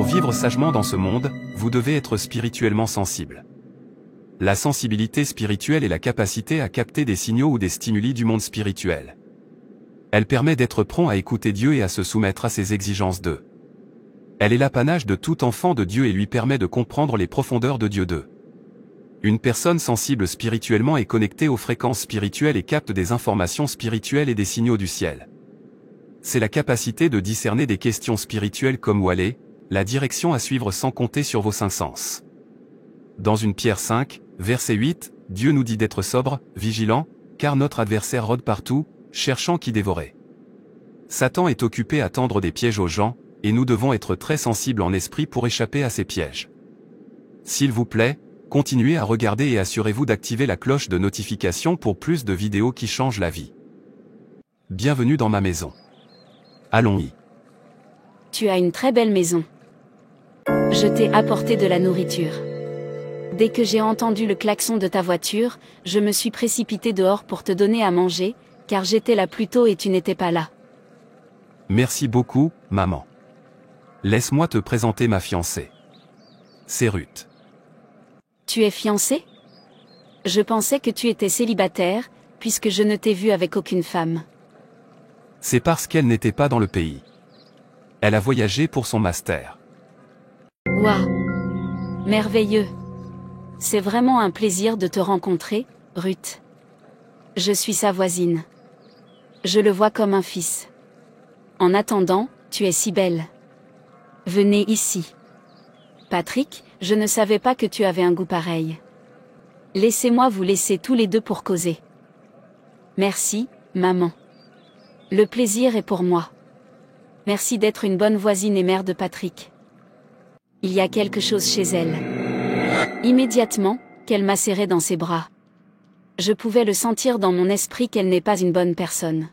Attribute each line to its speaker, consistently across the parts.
Speaker 1: vivre sagement dans ce monde, vous devez être spirituellement sensible. La sensibilité spirituelle est la capacité à capter des signaux ou des stimuli du monde spirituel. Elle permet d'être prompt à écouter Dieu et à se soumettre à ses exigences d'eux. Elle est l'apanage de tout enfant de Dieu et lui permet de comprendre les profondeurs de Dieu d'eux. Une personne sensible spirituellement est connectée aux fréquences spirituelles et capte des informations spirituelles et des signaux du ciel. C'est la capacité de discerner des questions spirituelles comme où aller, la direction à suivre sans compter sur vos cinq sens. Dans 1 Pierre 5, verset 8, Dieu nous dit d'être sobre, vigilant, car notre adversaire rôde partout, cherchant qui dévorer. Satan est occupé à tendre des pièges aux gens, et nous devons être très sensibles en esprit pour échapper à ces pièges. S'il vous plaît, continuez à regarder et assurez-vous d'activer la cloche de notification pour plus de vidéos qui changent la vie. Bienvenue dans ma maison. Allons-y.
Speaker 2: Tu as une très belle maison. Je t'ai apporté de la nourriture. Dès que j'ai entendu le klaxon de ta voiture, je me suis précipité dehors pour te donner à manger, car j'étais là plus tôt et tu n'étais pas là.
Speaker 1: Merci beaucoup, maman. Laisse-moi te présenter ma fiancée. C'est Ruth.
Speaker 2: Tu es fiancé? Je pensais que tu étais célibataire, puisque je ne t'ai vu avec aucune femme.
Speaker 1: C'est parce qu'elle n'était pas dans le pays. Elle a voyagé pour son master.
Speaker 2: Waouh! Merveilleux! C'est vraiment un plaisir de te rencontrer, Ruth. Je suis sa voisine. Je le vois comme un fils. En attendant, tu es si belle. Venez ici. Patrick, je ne savais pas que tu avais un goût pareil. Laissez-moi vous laisser tous les deux pour causer. Merci, maman. Le plaisir est pour moi. Merci d'être une bonne voisine et mère de Patrick. Il y a quelque chose chez elle. Immédiatement, qu'elle m'a serré dans ses bras. Je pouvais le sentir dans mon esprit qu'elle n'est pas une bonne personne.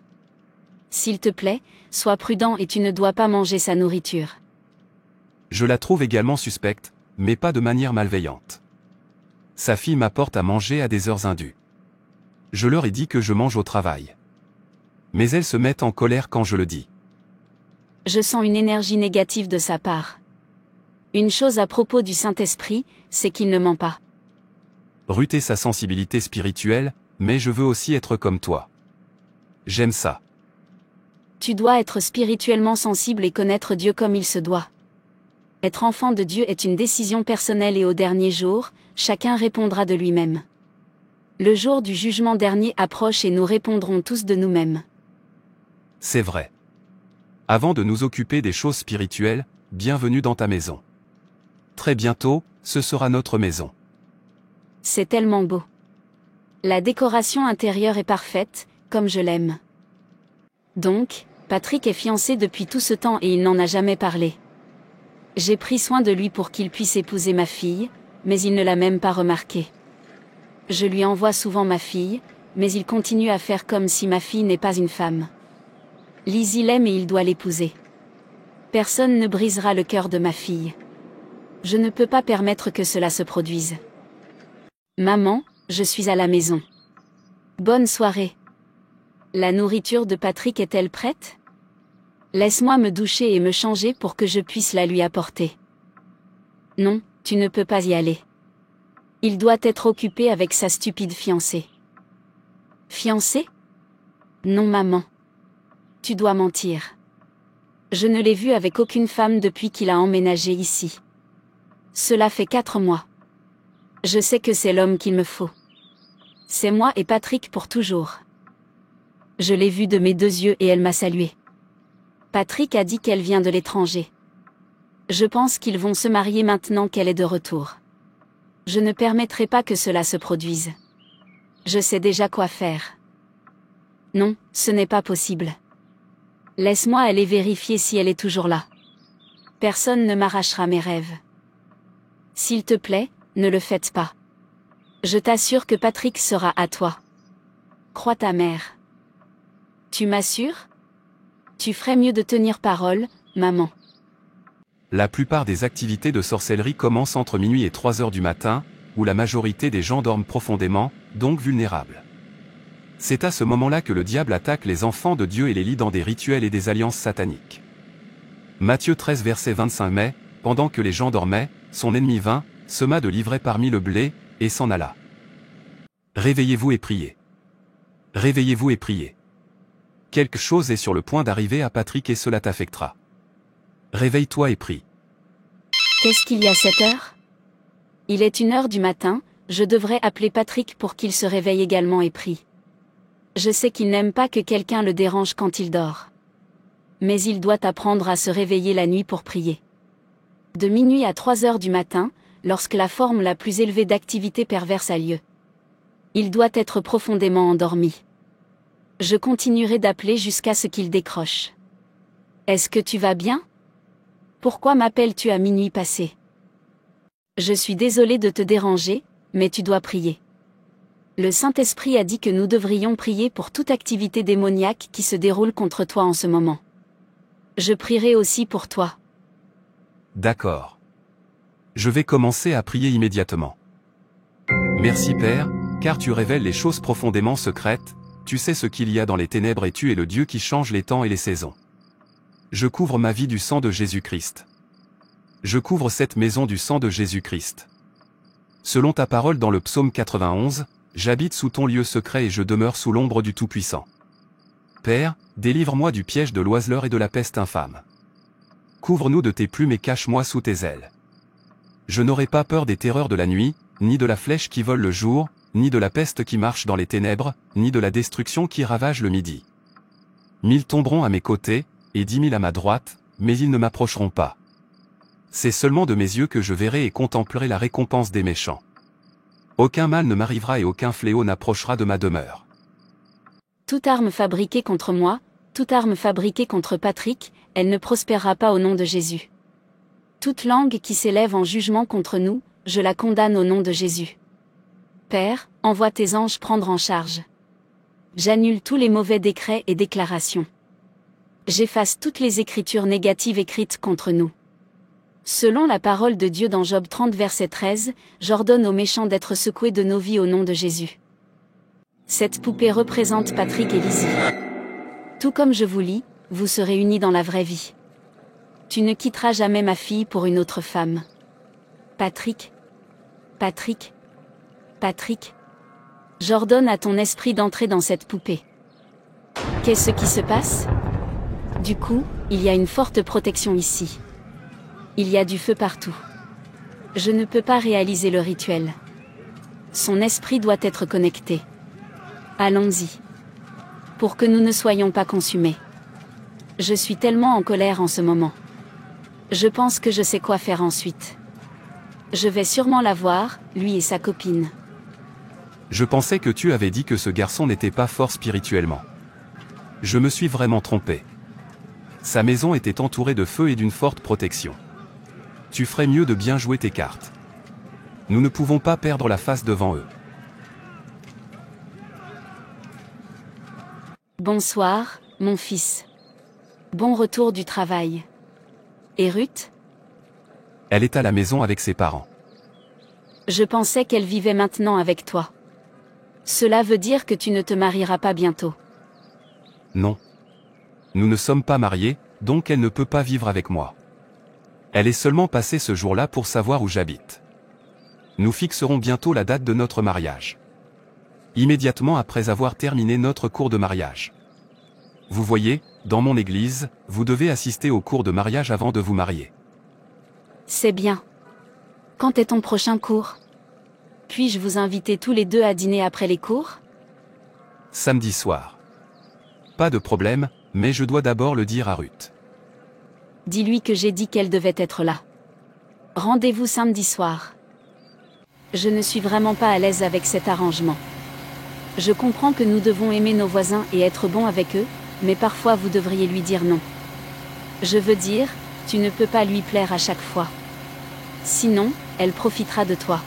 Speaker 2: S'il te plaît, sois prudent et tu ne dois pas manger sa nourriture.
Speaker 1: Je la trouve également suspecte, mais pas de manière malveillante. Sa fille m'apporte à manger à des heures indues. Je leur ai dit que je mange au travail. Mais elles se mettent en colère quand je le dis.
Speaker 2: Je sens une énergie négative de sa part. Une chose à propos du Saint-Esprit, c'est qu'il ne ment pas.
Speaker 1: Ruth est sa sensibilité spirituelle, mais je veux aussi être comme toi. J'aime ça.
Speaker 2: Tu dois être spirituellement sensible et connaître Dieu comme il se doit. Être enfant de Dieu est une décision personnelle et au dernier jour, chacun répondra de lui-même. Le jour du jugement dernier approche et nous répondrons tous de nous-mêmes.
Speaker 1: C'est vrai. Avant de nous occuper des choses spirituelles, bienvenue dans ta maison. Très bientôt, ce sera notre maison.
Speaker 2: C'est tellement beau. La décoration intérieure est parfaite, comme je l'aime. Donc, Patrick est fiancé depuis tout ce temps et il n'en a jamais parlé. J'ai pris soin de lui pour qu'il puisse épouser ma fille, mais il ne l'a même pas remarqué. Je lui envoie souvent ma fille, mais il continue à faire comme si ma fille n'est pas une femme. Lizzie l'aime et il doit l'épouser. Personne ne brisera le cœur de ma fille. Je ne peux pas permettre que cela se produise. Maman, je suis à la maison. Bonne soirée. La nourriture de Patrick est-elle prête? Laisse-moi me doucher et me changer pour que je puisse la lui apporter. Non, tu ne peux pas y aller. Il doit être occupé avec sa stupide fiancée. Fiancée? Non maman. Tu dois mentir. Je ne l'ai vu avec aucune femme depuis qu'il a emménagé ici. Cela fait 4 mois. Je sais que c'est l'homme qu'il me faut. C'est moi et Patrick pour toujours. Je l'ai vue de mes 2 yeux et elle m'a salué. Patrick a dit qu'elle vient de l'étranger. Je pense qu'ils vont se marier maintenant qu'elle est de retour. Je ne permettrai pas que cela se produise. Je sais déjà quoi faire. Non, ce n'est pas possible. Laisse-moi aller vérifier si elle est toujours là. Personne ne m'arrachera mes rêves. S'il te plaît, ne le faites pas. Je t'assure que Patrick sera à toi. Crois ta mère. Tu m'assures? Tu ferais mieux de tenir parole, maman.
Speaker 1: La plupart des activités de sorcellerie commencent entre minuit et 3 heures du matin, où la majorité des gens dorment profondément, donc vulnérables. C'est à ce moment-là que le diable attaque les enfants de Dieu et les lie dans des rituels et des alliances sataniques. Matthieu 13 verset 25 Mais, pendant que les gens dormaient, son ennemi vint, sema de l'ivraie parmi le blé, et s'en alla. Réveillez-vous et priez. Réveillez-vous et priez. Quelque chose est sur le point d'arriver à Patrick et cela t'affectera. Réveille-toi et prie.
Speaker 2: Qu'est-ce qu'il y a 7 heures? Il est 1 heure du matin, je devrais appeler Patrick pour qu'il se réveille également et prie. Je sais qu'il n'aime pas que quelqu'un le dérange quand il dort. Mais il doit apprendre à se réveiller la nuit pour prier. De minuit à 3 heures du matin, lorsque la forme la plus élevée d'activité perverse a lieu. Il doit être profondément endormi. Je continuerai d'appeler jusqu'à ce qu'il décroche. Est-ce que tu vas bien? Pourquoi m'appelles-tu à minuit passé? Je suis désolé de te déranger, mais tu dois prier. Le Saint-Esprit a dit que nous devrions prier pour toute activité démoniaque qui se déroule contre toi en ce moment. Je prierai aussi pour toi.
Speaker 1: D'accord. Je vais commencer à prier immédiatement. Merci Père, car tu révèles les choses profondément secrètes, tu sais ce qu'il y a dans les ténèbres et tu es le Dieu qui change les temps et les saisons. Je couvre ma vie du sang de Jésus-Christ. Je couvre cette maison du sang de Jésus-Christ. Selon ta parole dans le psaume 91, j'habite sous ton lieu secret et je demeure sous l'ombre du Tout-Puissant. Père, délivre-moi du piège de l'oiseleur et de la peste infâme. Couvre-nous de tes plumes et cache-moi sous tes ailes. Je n'aurai pas peur des terreurs de la nuit, ni de la flèche qui vole le jour, ni de la peste qui marche dans les ténèbres, ni de la destruction qui ravage le midi. 1000 tomberont à mes côtés, et 10 000 à ma droite, mais ils ne m'approcheront pas. C'est seulement de mes yeux que je verrai et contemplerai la récompense des méchants. Aucun mal ne m'arrivera et aucun fléau n'approchera de ma demeure.
Speaker 2: Toute arme fabriquée contre moi, toute arme fabriquée contre Patrick, elle ne prospérera pas au nom de Jésus. Toute langue qui s'élève en jugement contre nous, je la condamne au nom de Jésus. Père, envoie tes anges prendre en charge. J'annule tous les mauvais décrets et déclarations. J'efface toutes les écritures négatives écrites contre nous. Selon la parole de Dieu dans Job 30 verset 13, j'ordonne aux méchants d'être secoués de nos vies au nom de Jésus. Cette poupée représente Patrick et Lizzie. Tout comme je vous lis, vous serez unis dans la vraie vie. Tu ne quitteras jamais ma fille pour une autre femme. Patrick. Patrick. Patrick. J'ordonne à ton esprit d'entrer dans cette poupée. Qu'est-ce qui se passe? Du coup, il y a une forte protection ici. Il y a du feu partout. Je ne peux pas réaliser le rituel. Son esprit doit être connecté. Allons-y. Pour que nous ne soyons pas consumés. Je suis tellement en colère en ce moment. Je pense que je sais quoi faire ensuite. Je vais sûrement la voir, lui et sa copine.
Speaker 1: Je pensais que tu avais dit que ce garçon n'était pas fort spirituellement. Je me suis vraiment trompé. Sa maison était entourée de feu et d'une forte protection. Tu ferais mieux de bien jouer tes cartes. Nous ne pouvons pas perdre la face devant eux.
Speaker 2: Bonsoir, mon fils. Bon retour du travail. Et Ruth?
Speaker 1: Elle est à la maison avec ses parents.
Speaker 2: Je pensais qu'elle vivait maintenant avec toi. Cela veut dire que tu ne te marieras pas bientôt.
Speaker 1: Non. Nous ne sommes pas mariés, donc elle ne peut pas vivre avec moi. Elle est seulement passée ce jour-là pour savoir où j'habite. Nous fixerons bientôt la date de notre mariage. Immédiatement après avoir terminé notre cours de mariage. Vous voyez, dans mon église, vous devez assister au cours de mariage avant de vous marier.
Speaker 2: C'est bien. Quand est ton prochain cours? Puis-je vous inviter tous les deux à dîner après les cours?
Speaker 1: Samedi soir. Pas de problème, mais je dois d'abord le dire à Ruth.
Speaker 2: Dis-lui que j'ai dit qu'elle devait être là. Rendez-vous samedi soir. Je ne suis vraiment pas à l'aise avec cet arrangement. Je comprends que nous devons aimer nos voisins et être bons avec eux, mais parfois vous devriez lui dire non. Je veux dire, tu ne peux pas lui plaire à chaque fois. Sinon, elle profitera de toi.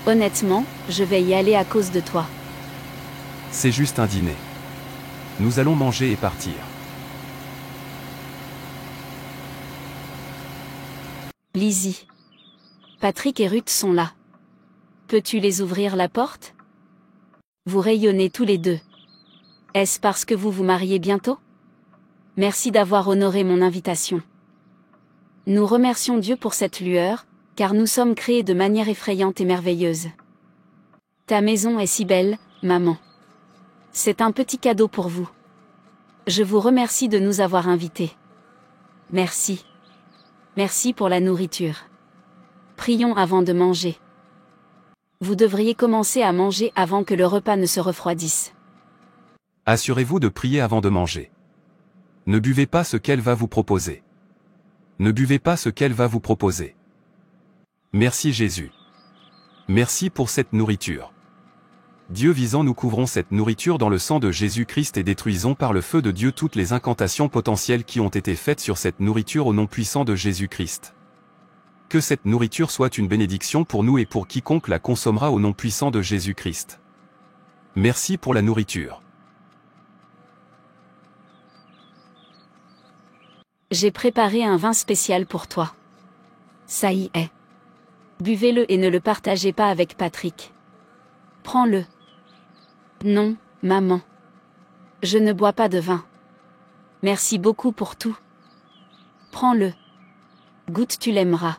Speaker 2: Honnêtement, je vais y aller à cause de toi.
Speaker 1: C'est juste un dîner. Nous allons manger et partir.
Speaker 2: Lizzie. Patrick et Ruth sont là. Peux-tu les ouvrir la porte? Vous rayonnez tous les deux. Est-ce parce que vous vous mariez bientôt? Merci d'avoir honoré mon invitation. Nous remercions Dieu pour cette lueur, car nous sommes créés de manière effrayante et merveilleuse. Ta maison est si belle, maman. C'est un petit cadeau pour vous. Je vous remercie de nous avoir invités. Merci. Merci pour la nourriture. Prions avant de manger. Vous devriez commencer à manger avant que le repas ne se refroidisse.
Speaker 1: Assurez-vous de prier avant de manger. Ne buvez pas ce qu'elle va vous proposer. Ne buvez pas ce qu'elle va vous proposer. Merci Jésus. Merci pour cette nourriture. Dieu visant, nous couvrons cette nourriture dans le sang de Jésus-Christ et détruisons par le feu de Dieu toutes les incantations potentielles qui ont été faites sur cette nourriture au nom puissant de Jésus-Christ. Que cette nourriture soit une bénédiction pour nous et pour quiconque la consommera au nom puissant de Jésus-Christ. Merci pour la nourriture.
Speaker 2: J'ai préparé un vin spécial pour toi. Ça y est. Buvez-le et ne le partagez pas avec Patrick. Prends-le. Non, maman. Je ne bois pas de vin. Merci beaucoup pour tout. Prends-le. Goûte, tu l'aimeras.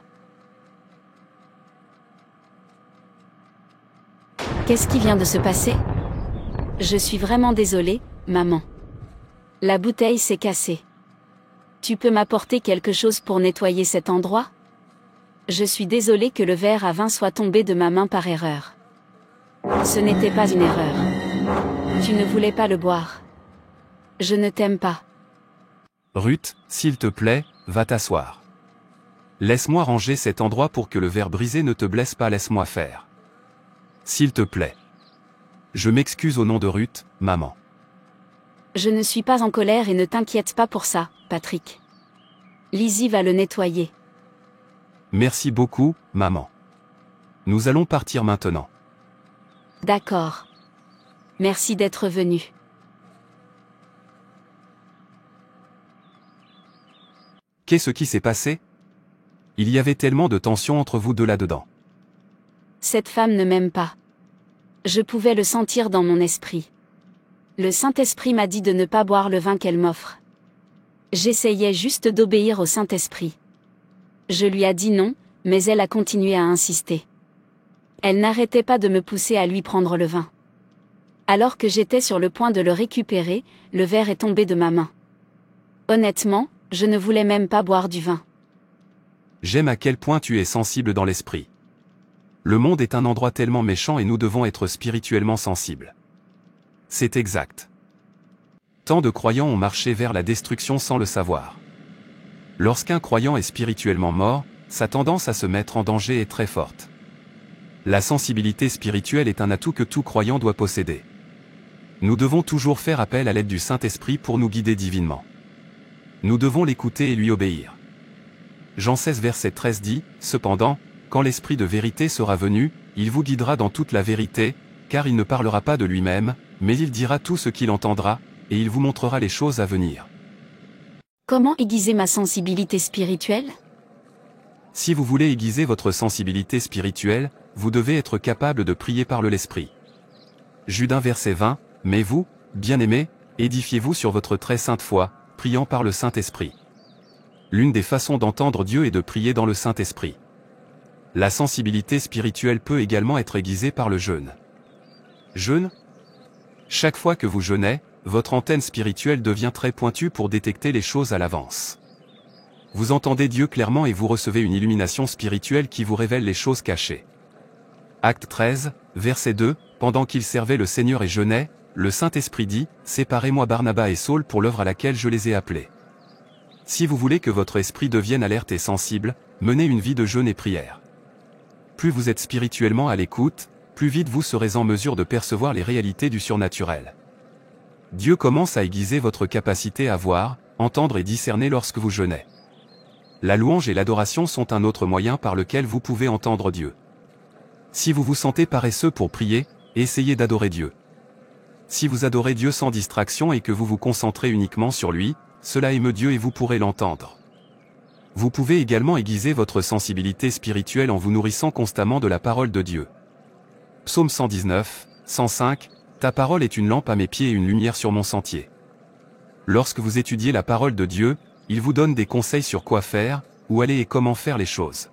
Speaker 2: Qu'est-ce qui vient de se passer? Je suis vraiment désolée, maman. La bouteille s'est cassée. Tu peux m'apporter quelque chose pour nettoyer cet endroit? Je suis désolée que le verre à vin soit tombé de ma main par erreur. Ce n'était pas une erreur. Tu ne voulais pas le boire. Je ne t'aime pas.
Speaker 1: Ruth, s'il te plaît, va t'asseoir. Laisse-moi ranger cet endroit pour que le verre brisé ne te blesse pas, laisse-moi faire. S'il te plaît. Je m'excuse au nom de Ruth, maman.
Speaker 2: Je ne suis pas en colère et ne t'inquiète pas pour ça, Patrick. Lizzie va le nettoyer.
Speaker 1: Merci beaucoup, maman. Nous allons partir maintenant.
Speaker 2: D'accord. Merci d'être venu.
Speaker 1: Qu'est-ce qui s'est passé? Il y avait tellement de tension entre vous deux là-dedans.
Speaker 2: Cette femme ne m'aime pas. Je pouvais le sentir dans mon esprit. Le Saint-Esprit m'a dit de ne pas boire le vin qu'elle m'offre. J'essayais juste d'obéir au Saint-Esprit. Je lui ai dit non, mais elle a continué à insister. Elle n'arrêtait pas de me pousser à lui prendre le vin. Alors que j'étais sur le point de le récupérer, le verre est tombé de ma main. Honnêtement, je ne voulais même pas boire du vin.
Speaker 1: J'aime à quel point tu es sensible dans l'esprit. Le monde est un endroit tellement méchant et nous devons être spirituellement sensibles. C'est exact. Tant de croyants ont marché vers la destruction sans le savoir. Lorsqu'un croyant est spirituellement mort, sa tendance à se mettre en danger est très forte. La sensibilité spirituelle est un atout que tout croyant doit posséder. Nous devons toujours faire appel à l'aide du Saint-Esprit pour nous guider divinement. Nous devons l'écouter et lui obéir. Jean 16 verset 13 dit, « Cependant, quand l'Esprit de vérité sera venu, il vous guidera dans toute la vérité, car il ne parlera pas de lui-même, mais il dira tout ce qu'il entendra, et il vous montrera les choses à venir. »
Speaker 2: Comment aiguiser ma sensibilité spirituelle?
Speaker 1: Si vous voulez aiguiser votre sensibilité spirituelle, vous devez être capable de prier par l'Esprit. Jude 1 verset 20, « Mais vous, bien-aimés, édifiez-vous sur votre très sainte foi, priant par le Saint-Esprit. » L'une des façons d'entendre Dieu est de prier dans le Saint-Esprit. La sensibilité spirituelle peut également être aiguisée par le jeûne. Jeûne? Chaque fois que vous jeûnez, votre antenne spirituelle devient très pointue pour détecter les choses à l'avance. Vous entendez Dieu clairement et vous recevez une illumination spirituelle qui vous révèle les choses cachées. Acte 13, verset 2, pendant qu'ils servaient le Seigneur et jeûnaient, le Saint-Esprit dit, « Séparez-moi Barnabas et Saul pour l'œuvre à laquelle je les ai appelés. » Si vous voulez que votre esprit devienne alerte et sensible, menez une vie de jeûne et prière. Plus vous êtes spirituellement à l'écoute, plus vite vous serez en mesure de percevoir les réalités du surnaturel. Dieu commence à aiguiser votre capacité à voir, entendre et discerner lorsque vous jeûnez. La louange et l'adoration sont un autre moyen par lequel vous pouvez entendre Dieu. Si vous vous sentez paresseux pour prier, essayez d'adorer Dieu. Si vous adorez Dieu sans distraction et que vous vous concentrez uniquement sur lui, cela émeut Dieu et vous pourrez l'entendre. Vous pouvez également aiguiser votre sensibilité spirituelle en vous nourrissant constamment de la parole de Dieu. Psaume 119, 105, « Ta parole est une lampe à mes pieds et une lumière sur mon sentier. » Lorsque vous étudiez la parole de Dieu, il vous donne des conseils sur quoi faire, où aller et comment faire les choses.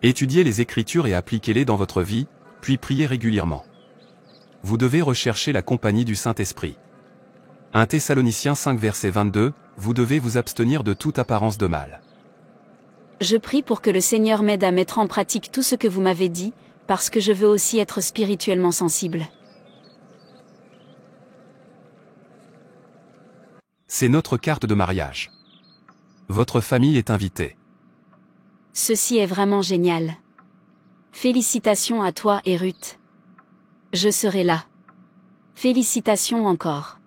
Speaker 1: Étudiez les Écritures et appliquez-les dans votre vie, puis priez régulièrement. Vous devez rechercher la compagnie du Saint-Esprit. 1 Thessaloniciens 5 verset 22, vous devez vous abstenir de toute apparence de mal.
Speaker 2: Je prie pour que le Seigneur m'aide à mettre en pratique tout ce que vous m'avez dit, parce que je veux aussi être spirituellement sensible.
Speaker 1: C'est notre carte de mariage. Votre famille est invitée.
Speaker 2: Ceci est vraiment génial. Félicitations à toi et Ruth. Je serai là. Félicitations encore.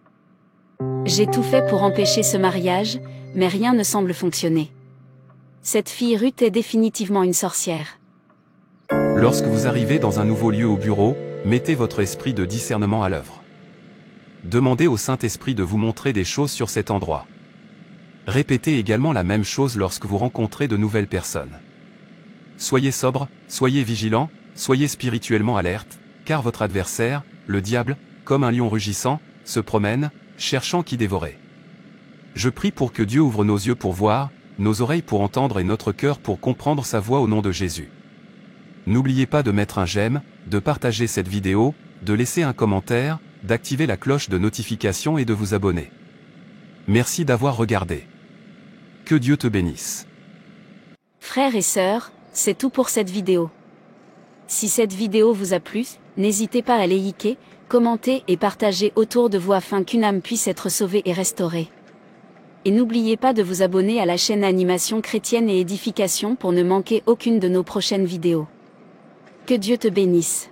Speaker 2: J'ai tout fait pour empêcher ce mariage, mais rien ne semble fonctionner. Cette fille Ruth est définitivement une sorcière.
Speaker 1: Lorsque vous arrivez dans un nouveau lieu au bureau, mettez votre esprit de discernement à l'œuvre. Demandez au Saint-Esprit de vous montrer des choses sur cet endroit. Répétez également la même chose lorsque vous rencontrez de nouvelles personnes. Soyez sobre, soyez vigilants, soyez spirituellement alerte, car votre adversaire, le diable, comme un lion rugissant, se promène, cherchant qui dévorer. Je prie pour que Dieu ouvre nos yeux pour voir, nos oreilles pour entendre et notre cœur pour comprendre sa voix au nom de Jésus. N'oubliez pas de mettre un j'aime, de partager cette vidéo, de laisser un commentaire, d'activer la cloche de notification et de vous abonner. Merci d'avoir regardé. Que Dieu te bénisse.
Speaker 2: Frères et sœurs, c'est tout pour cette vidéo. Si cette vidéo vous a plu, n'hésitez pas à liker, commenter et partager autour de vous afin qu'une âme puisse être sauvée et restaurée. Et n'oubliez pas de vous abonner à la chaîne Animation Chrétienne et Édification pour ne manquer aucune de nos prochaines vidéos. Que Dieu te bénisse.